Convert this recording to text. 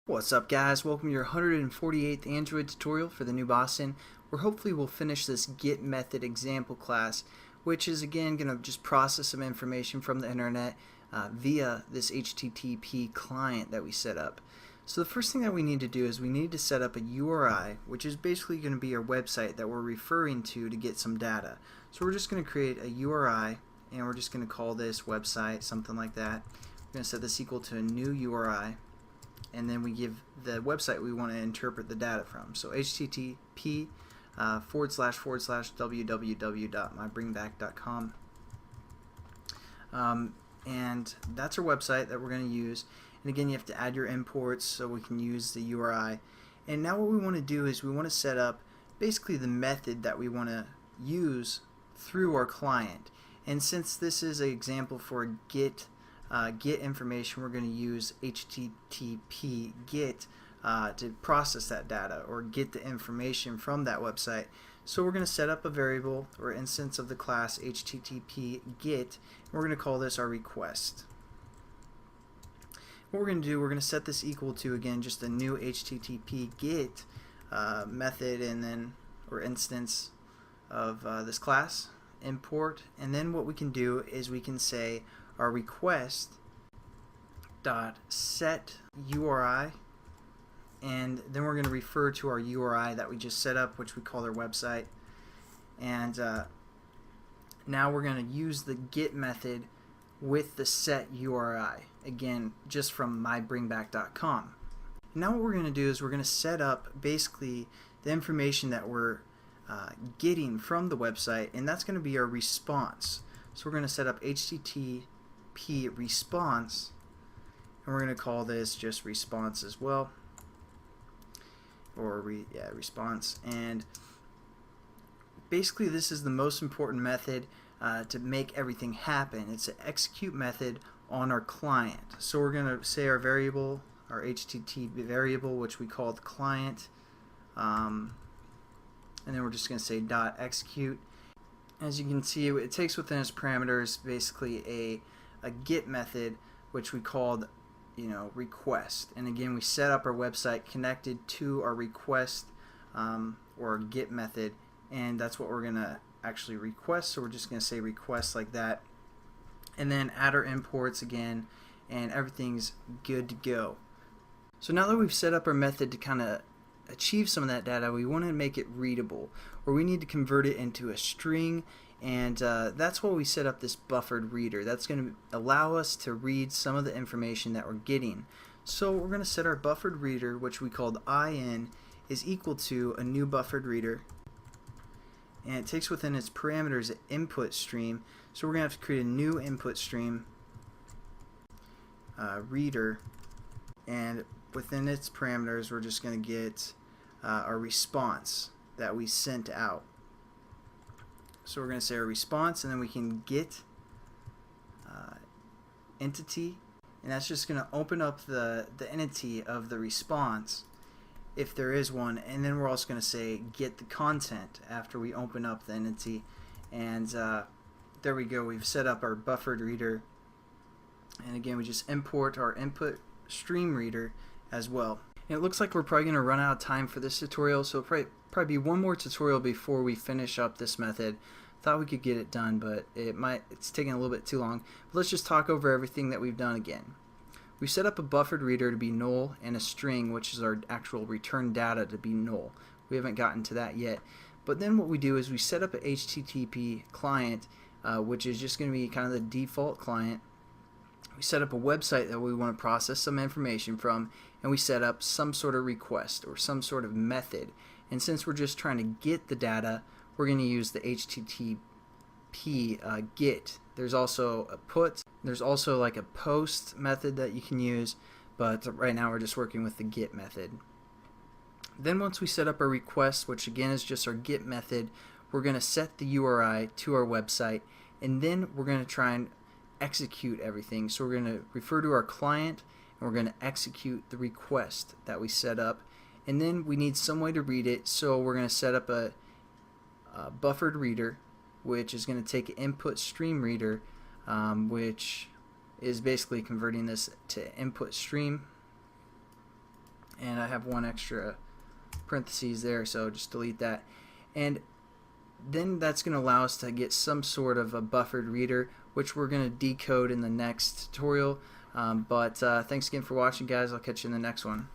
What's up, guys? Welcome to your 148th Android tutorial for the new Boston, where hopefully we'll finish this get method example class, which is again going to just process some information from the internet via this HTTP client that we set up. So the first thing that we need to do is we need to set up a URI, which is basically going to be our website that we're referring to get some data. So we're just going to create a URI, and we're just going to call this website, something like that. We're going to set this equal to a new URI. And then we give the website we want to interpret the data from. So http / www.mybringback.com. And that's our website that we're going to use. And again, you have to add your imports so we can use the URI. And now what we want to do is we want to set up basically the method that we want to use through our client. And since this is an example for get information, we're going to use HttpGet to process that data or get the information from that website. So we're going to set up a variable or instance of the class HttpGet, and we're going to call this our request. What we're going to do, we're going to set this equal to, again, just a new HttpGet method and then or instance of this class, import, and then what we can do is we can say our request dot set URI, and then we're going to refer to our URI that we just set up, which we call our website. And now we're going to use the get method with the set URI, again just from mybringback.com. Now what we're going to do is we're going to set up basically the information that we're getting from the website, and that's going to be our response. So we're going to set up HTTP response, and we're going to call this just response as well, or response. And basically this is the most important method to make everything happen. It's an execute method on our client. So we're going to say our variable, our HTTP variable, which we call the client, and then we're just going to say dot execute. As you can see, it takes within its parameters basically a get method, which we called request. And again, we set up our website connected to our request or get method, and that's what we're going to actually request. So we're just going to say request like that, and then add our imports again, and everything's good to go. So now that we've set up our method to kind of achieve some of that data, we want to make it readable, or we need to convert it into a string, and that's why we set up this buffered reader. That's going to allow us to read some of the information that we're getting. So we're going to set our buffered reader, which we called in, is equal to a new buffered reader, and it takes within its parameters an input stream. So we're going to have to create a new input stream reader, and within its parameters we're just going to get our response that we sent out. So we're going to say our response, and then we can get entity, and that's just going to open up the entity of the response if there is one, and then we're also going to say get the content after we open up the entity. And there we go, we've set up our buffered reader, and again we just import our input stream reader as well. And it looks like we're probably going to run out of time for this tutorial, so it'll probably be one more tutorial before we finish up this method. Thought we could get it done, but it's taking a little bit too long. But let's just talk over everything that we've done again. We set up a buffered reader to be null, and a string, which is our actual return data, to be null. We haven't gotten to that yet. But then what we do is we set up an HTTP client, which is just going to be kind of the default client. We set up a website that we want to process some information from, and we set up some sort of request or some sort of method. And since we're just trying to get the data, we're going to use the HTTP get. There's also a put. There's also like a post method that you can use, but right now we're just working with the get method. Then once we set up our request, which again is just our get method, we're going to set the URI to our website, and then we're going to try and execute everything. So we're going to refer to our client, and we're going to execute the request that we set up, and then we need some way to read it. So we're going to set up a buffered reader, which is going to take an input stream reader, which is basically converting this to input stream. and I have one extra parentheses there, so just delete that. And then that's going to allow us to get some sort of a buffered reader, which we're going to decode in the next tutorial. But thanks again for watching, guys. I'll catch you in the next one.